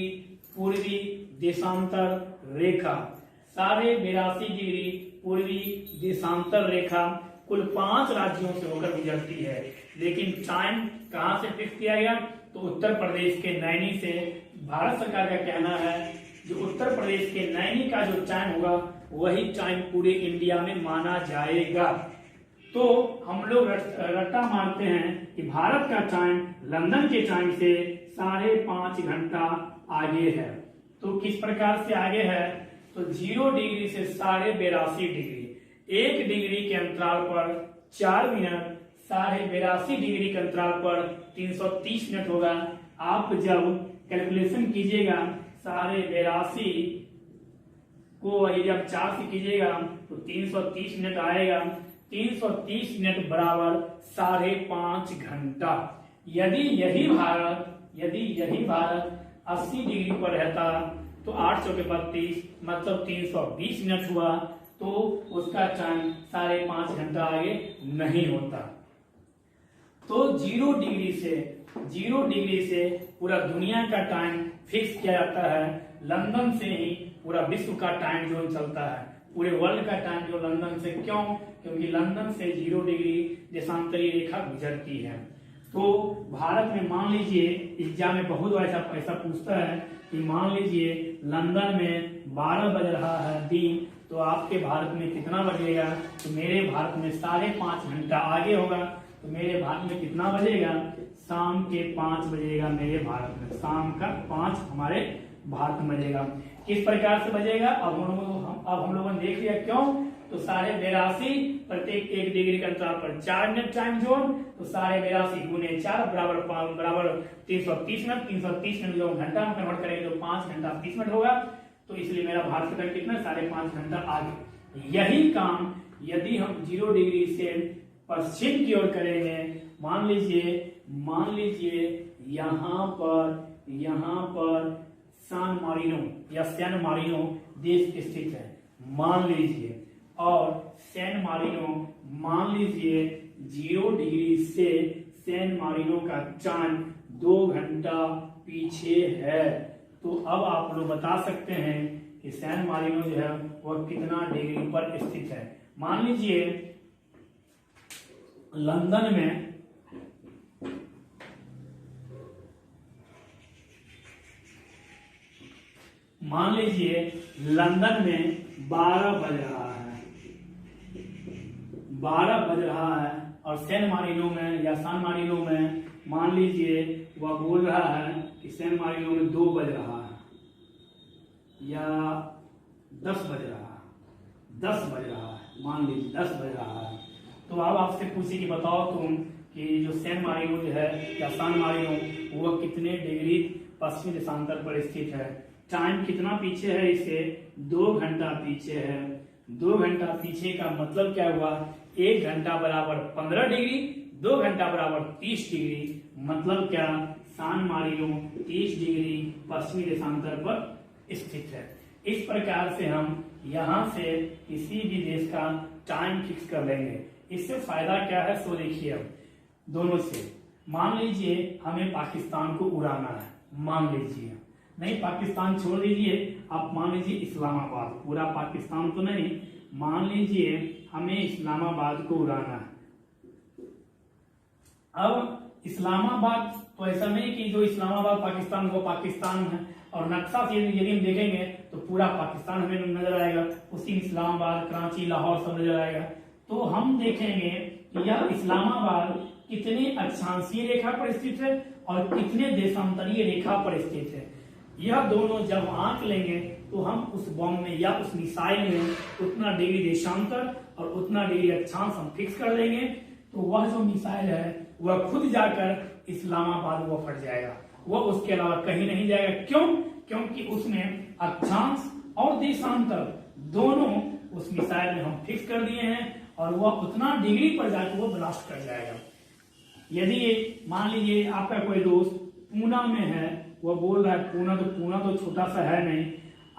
पूर्वी देशांतर रेखा। 82.5 पूर्वी देशांतर रेखा कुल 5 राज्यों से होकर गुजरती है। लेकिन टाइम कहां से फिक्स किया गया? तो उत्तर प्रदेश के नैनी से। भारत सरकार का कहना है जो उत्तर प्रदेश के नैनी का जो टाइम होगा वही टाइम पूरे इंडिया में माना जाएगा। तो हम लोग रट्टा मारते हैं कि भारत का टाइम लंदन के टाइम से 5.5 घंटा आगे है। तो किस प्रकार से आगे है? तो 0 डिग्री से 82.5 1 डिग्री के अंतराल पर 4 मिनट, 82.5 डिग्री के अंतराल पर 330 मिनट होगा। आप जब कैलकुलेशन कीजिएगा 82.5 को यदि आप 4 से कीजिएगा तो 330 मिनट आएगा। 330 मिनट बराबर 5.5 घंटा। यदि यही भारत 80 डिग्री पर रहता तो 8 चौके 32 मतलब 320 मिनट हुआ, तो उसका टाइम 5.5 घंटा आगे नहीं होता। तो 0 डिग्री से पूरा दुनिया का टाइम फिक्स किया जाता है। लंदन से ही पूरा विश्व का टाइम जोन चलता है। पूरे वर्ल्ड का टाइम जोन लंदन से। क्यों? क्योंकि लंदन से 0 डिग्री देशांतरीय रेखा गुजरती है। तो भारत में मान लीजिए एग्जाम में बहुत ऐसा पूछता है कि मान लीजिए लंदन में 12 बज रहा है दिन, तो आपके भारत में कितना बजेगा? तो मेरे भारत में 5.5 घंटा आगे होगा। तो मेरे भारत में कितना बजेगा? शाम के 5 बजेगा मेरे भारत में। शाम का 5 हमारे भारत में बजेगा। किस प्रकार से बजेगा? अब हम लोगों ने देख लिया। क्यों? तो 82.5 प्रत्येक 1 डिग्री के अंतराल पर 4 मिनट टाइम जोन। तो 82.5 गुने 4 बराबर 330 मिनट। 330 मिनट जो घंटा में कन्वर्ट करेंगे तो 5 घंटा 30 मिनट होगा। तो इसलिए मेरा भारत का टाइम कितना? 5.5 घंटा आगे। यही काम यदि हम 0 डिग्री से पश्चिम की ओर करेंगे, मान लीजिए यहाँ पर सैन मारिनो देश स्थित है मान लीजिए, और सैन मारिनो मान लीजिए 0 डिग्री से सैन मारिनो का टाइम 2 घंटा पीछे है। तो अब आप लोग बता सकते हैं कि सैन मारिनो जो है वह कितना डिग्री पर स्थित है। मान लीजिए लंदन में मान लीजिए लंदन में 12 बज रहा है और सैन मारिनो में या सान मारिनो में मान लीजिए वह बोल रहा है कि सैन मारिनो में 2 बज रहा है या 10 बज रहा है, मान लीजिए 10 बज रहा है। तो अब आपसे पूछे कि बताओ तुम कि जो सैन मारिनो जो है या सान मारिनो वह कितने डिग्री पश्चिमी देशांतर पर स्थित है। टाइम कितना पीछे है? इससे 2 घंटा पीछे है। 2 घंटा पीछे का मतलब क्या हुआ? 1 घंटा बराबर 15 डिग्री, 2 घंटा बराबर 30 डिग्री। मतलब क्या? सान मारिनो 30 डिग्री पश्चिमी देशांतर पर स्थित है। इस प्रकार से हम यहाँ से किसी भी देश का टाइम फिक्स कर लेंगे। इससे फायदा क्या है सो देखिए। अब दोनों से मान लीजिए हमें पाकिस्तान को उड़ाना है, मान लीजिए, नहीं पाकिस्तान छोड़ दीजिए, आप मान लीजिए इस्लामाबाद, पूरा पाकिस्तान तो नहीं, मान लीजिए हमें इस्लामाबाद को उड़ाना है। अब इस्लामाबाद तो ऐसा नहीं कि जो इस्लामाबाद पाकिस्तान वो पाकिस्तान है, और नक्शा से यदि हम देखेंगे तो पूरा पाकिस्तान हमें नजर आएगा, उसी इस्लामाबाद, कराची, लाहौर सब नजर आएगा। तो हम देखेंगे कि यह इस्लामाबाद कितने अक्षांशीय रेखा पर स्थित है और कितने देशांतरीय रेखा पर स्थित है। यह दोनों जब आंक लेंगे तो हम उस बम में या उस मिसाइल में उतना डिग्री देशांतर और उतना डिग्री अक्षांश हम फिक्स कर लेंगे, तो वह जो मिसाइल है वह खुद जाकर इस्लामाबाद वो फट जाएगा, वह उसके अलावा कहीं नहीं जाएगा। क्यों? क्योंकि उसमें अक्षांश और देशांतर दोनों उस मिसाइल में हम फिक्स कर दिए हैं और वह उतना डिग्री पर जाकर वो ब्लास्ट कर जाएगा। यदि मान लीजिए आपका कोई दोस्त पूना में है, वह बोल रहा है पूना तो छोटा सा है नहीं,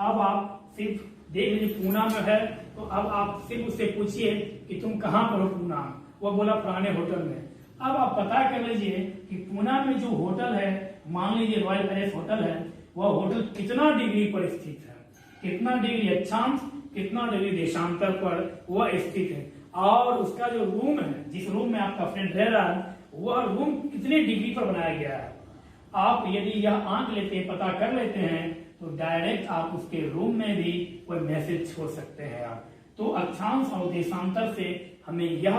अब आप सिर्फ देख लीजिए पूना में है, तो अब आप सिर्फ उससे पूछिए कि तुम कहाँ पर हो पूना, वह बोला पुराने होटल में। अब आप पता कर लीजिए कि पूना में जो होटल है, मान लीजिए रॉयल पैलेस होटल है, वह होटल कितना डिग्री पर स्थित है, कितना डिग्री अक्षांश, कितना डिग्री देशांतर पर वह स्थित है, और उसका जो रूम है, जिस रूम में आपका फ्रेंड रह रहा है, वह रूम कितने डिग्री पर बनाया गया है। आप यदि यह आंक लेते हैं, पता कर लेते हैं, तो डायरेक्ट आप उसके रूम में भी कोई मैसेज छोड़ सकते हैं आप। तो अक्षांश और देशांतर से हमें यह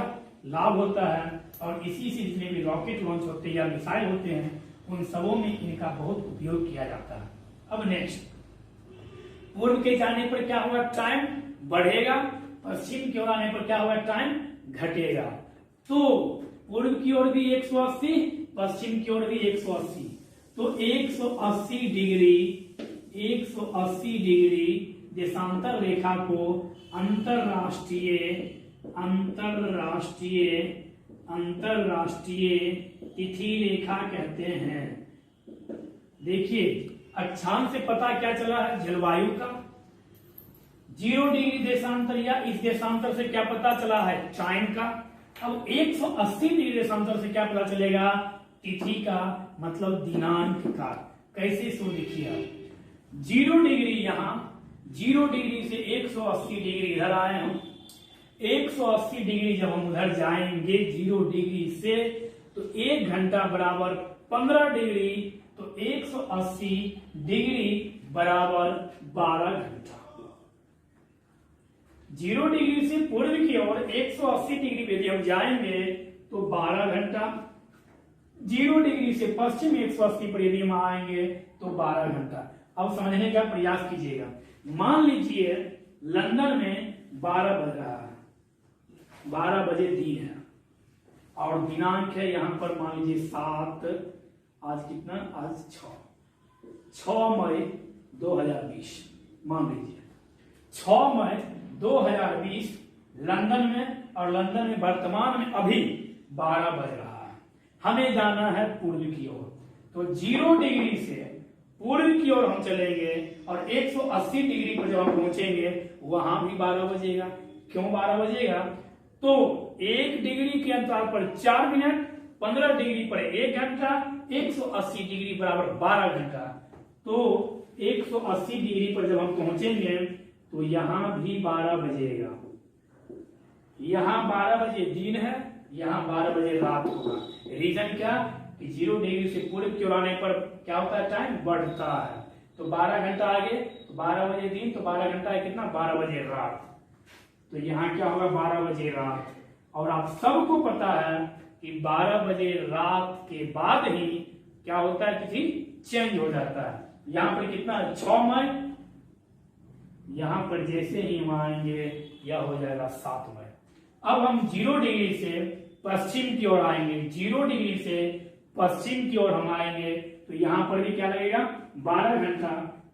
लाभ होता है, और इसी से जितने भी रॉकेट लॉन्च होते हैं या मिसाइल होते हैं, उन सबों में इनका बहुत उपयोग किया जाता है। अब नेक्स्ट, पूर्व के जाने पर क्या होगा, टाइम बढ़ेगा, पश्चिम की ओर आने पर क्या होगा, टाइम घटेगा। तो पूर्व की ओर भी 180, पश्चिम की ओर भी 180, तो 180 डिग्री देशांतर रेखा को अंतरराष्ट्रीय तिथि रेखा कहते हैं। देखिए अक्षांश से पता क्या चला है, जलवायु का। 0 डिग्री देशांतर या इस देशांतर से क्या पता चला है, टाइम का। अब 180 डिग्री देशांतर से क्या पता चलेगा, तिथि का, मतलब दिनांक का। कैसे, सो देखिए आप 0 डिग्री, यहाँ 0 डिग्री से 180 डिग्री इधर आए हम, 180 डिग्री जब हम उधर जाएंगे 0 डिग्री से, तो 1 घंटा बराबर 15 डिग्री, तो 180 डिग्री बराबर 12 घंटा। 0 डिग्री से पूर्व की ओर 180 डिग्री यदि हम जाएंगे तो 12 घंटा, 0 डिग्री से पश्चिम 180 पर यदि हम आएंगे तो 12 घंटा। अब समझने का प्रयास कीजिएगा। मान लीजिए लंदन में 12 बज रहा है, 12 बजे दिन है, और दिनांक है यहाँ पर मान लीजिए 7, आज कितना, आज 6 मई 2020, मान लीजिए 6 मई 2020 लंदन में, और लंदन में वर्तमान में अभी 12 बज रहा है। हमें जाना है पूर्व की ओर, तो 0 डिग्री से पूर्व की ओर हम चलेंगे और 180 डिग्री पर जब हम पहुंचेंगे वहां भी 12 बजेगा। क्यों 12 बजेगा, तो 1 डिग्री के अंतराल पर 4 मिनट, 15 डिग्री पर 1 घंटा, 180 डिग्री बराबर 12 घंटा। तो 180 डिग्री पर जब हम पहुंचेंगे तो यहां भी 12 बजेगा। यहां 12 बजे दिन है, यहां 12 बजे रात होगा। रीजन क्या, कि 0 डिग्री से पूर्व की ओर आने पर क्या होता है, टाइम बढ़ता है। तो 12 घंटा आगे, तो 12 बजे दिन, तो 12 घंटा है कितना, 12 बजे रात। तो यहाँ क्या होगा, 12 बजे रात। और आप सबको पता है कि 12 बजे रात के बाद ही क्या होता है, तिथि चेंज हो जाता है। यहाँ पर कितना, 6 मई, यहाँ पर जैसे ही हम आएंगे यह हो जाएगा 7 मई। अब हम 0 डिग्री से पश्चिम की ओर आएंगे, 0 डिग्री से पश्चिम की ओर हम आएंगे तो यहाँ पर भी क्या लगेगा, 12 घंटा।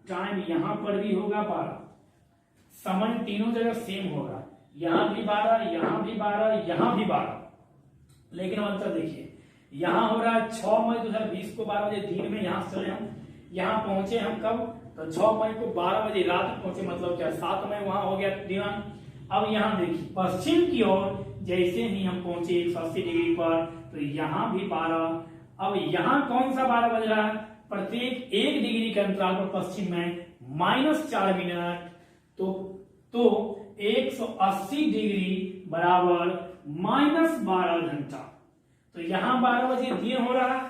टाइम यहाँ पर भी होगा 12, समय तीनों जगह सेम होगा, यहाँ भी 12, यहाँ भी 12, यहाँ भी 12। लेकिन अंतर देखिए, यहाँ हो रहा है 6 मई 2020 को 12 बजे दिन में, यहाँ से चले हम, यहाँ पहुंचे हम कब, तो 6 मई को 12 बजे रात में पहुंचे, मतलब क्या 7 मई वहां हो गया दिनांक। अब यहाँ देखिए पश्चिम की ओर जैसे ही हम पहुंचे 180 डिग्री पर, तो यहाँ भी 12। अब यहाँ कौन सा 12 बज रहा है, प्रत्येक 1 डिग्री के अंतराल पर पश्चिम में -4 मिनट, तो 180 डिग्री बराबर -12 घंटा। तो यहाँ 12 बजे दिन हो रहा है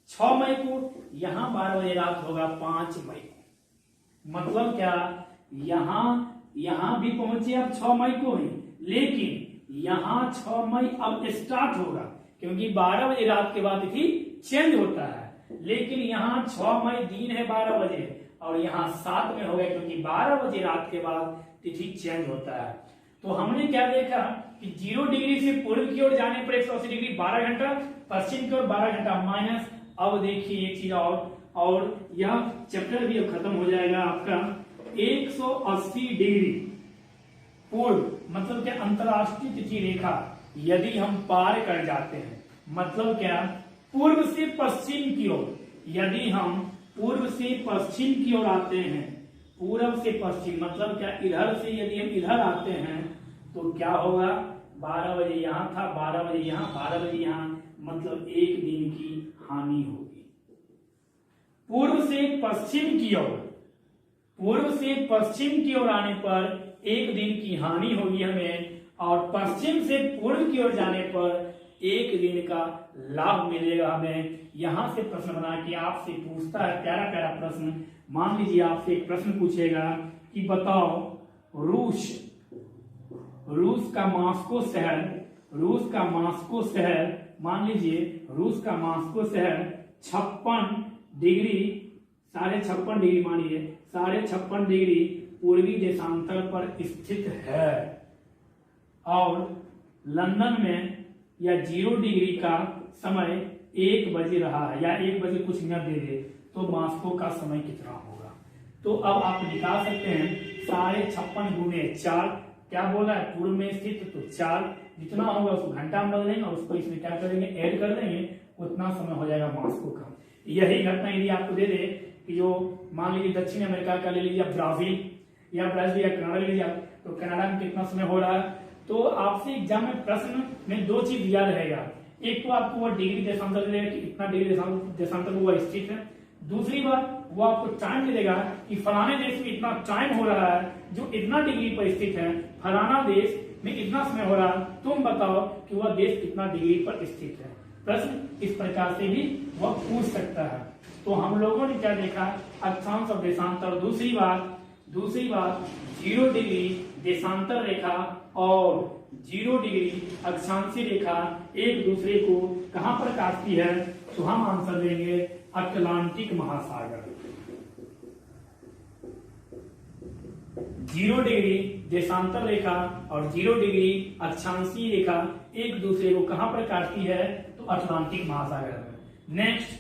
6 मई को, यहाँ 12 बजे रात होगा 5 मई को। मतलब क्या, यहाँ भी पहुंचे अब 6 मई को ही, लेकिन यहाँ 6 मई अब स्टार्ट होगा, क्योंकि 12 बजे रात के बाद तिथि चेंज होता है। लेकिन यहाँ 6 मई दिन है 12 बजे और यहाँ 7 में हो गया, क्योंकि 12 बजे रात के बाद तिथि चेंज होता है। तो हमने क्या देखा कि 0 डिग्री से पूर्व की ओर जाने पर 180 डिग्री 12 घंटा, पश्चिम की ओर 12 घंटा माइनस। अब देखिए एक चीज और यह चैप्टर भी अब खत्म हो जाएगा आपका। 180 डिग्री पूर्व मतलब क्या, अंतरराष्ट्रीय तिथि रेखा यदि हम पार कर जाते हैं, मतलब क्या, पूर्व से पश्चिम की ओर, यदि हम पूर्व से पश्चिम की ओर आते हैं, पूर्व से पश्चिम मतलब क्या, इधर से यदि हम इधर आते हैं तो क्या होगा, 12 बजे यहां था, 12 बजे यहां, 12 बजे यहां, मतलब एक दिन की हानि होगी। पूर्व से पश्चिम की ओर, पूर्व से पश्चिम की ओर आने पर एक दिन की हानि होगी हमें, और पश्चिम से पूर्व की ओर जाने पर एक दिन का लाभ मिलेगा हमें। यहां से प्रश्न बना के आपसे पूछता है, प्यारा प्यारा प्रश्न। मान लीजिए आपसे एक प्रश्न पूछेगा कि बताओ रूस का मॉस्को शहर, रूस का मॉस्को शहर, मान लीजिए रूस का मॉस्को शहर 56 डिग्री, 56.5 डिग्री, मानिए 56.5 डिग्री पूर्वी देशांतर पर स्थित है, और लंदन में या 0 डिग्री का समय 1 बजे रहा है, या 1 बजे कुछ मिनट दे दे, तो मॉस्को का समय कितना होगा। तो अब आप निकाल सकते हैं 56.5 गुणे 4, क्या बोला है, पूर्व में स्थित, तो 4 जितना होगा उसको घंटा में बदल देंगे और उसको इसमें क्या करेंगे, ऐड कर देंगे, उतना समय हो जाएगा मॉस्को का। यही घटना यदि आपको दे दे कि जो मान लीजिए दक्षिण अमेरिका का ले लीजिए, ब्राजील या कनाडा ले लीजिए, तो कनाडा में कितना समय हो रहा है। तो आपसे एग्जाम में प्रश्न में 2 चीज दिया रहेगा, एक तो आपको वो डिग्री देशांतर देगा कि इतना डिग्री देशांतर वो स्थित है, दूसरी बात वो आपको टाइम मिलेगा कि फलाने देश में इतना टाइम हो रहा है जो इतना डिग्री पर स्थित है, फलाना देश में इतना समय हो रहा है, तुम बताओ कि वह देश कितना डिग्री पर स्थित है। प्रश्न इस प्रकार से भी वह पूछ सकता है। तो हम लोगों ने क्या देखा, अक्षांश और देशांतर। दूसरी बात 0 डिग्री देशांतर रेखा और 0 डिग्री अक्षांशीय रेखा एक दूसरे को कहां पर काटती है, तो हम आंसर देंगे अटलांटिक महासागर। 0 डिग्री देशांतर रेखा और 0 डिग्री अक्षांशीय रेखा एक दूसरे को कहां पर काटती है, तो अटलांटिक महासागर में। नेक्स्ट,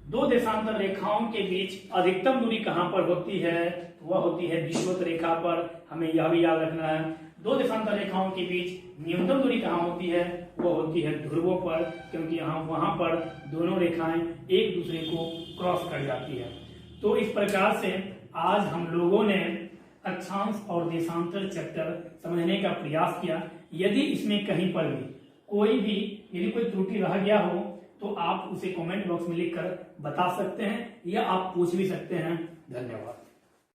2 देशांतर रेखाओं के बीच अधिकतम दूरी कहां पर होती है, तो वह होती है विषुवत रेखा पर। हमें यह भी याद रखना है। 2 देशांतर रेखाओं के बीच न्यूनतम दूरी कहां होती है, वो होती है ध्रुवों पर, क्योंकि वहां पर दोनों रेखाएं एक दूसरे को क्रॉस कर जाती है। तो इस प्रकार से आज हम लोगों ने अक्षांश और देशांतर चैप्टर समझने का प्रयास किया। यदि इसमें कहीं पर भी यदि कोई त्रुटि रह गया हो तो आप उसे कमेंट बॉक्स में लिखकर बता सकते हैं या आप पूछ भी सकते हैं। धन्यवाद।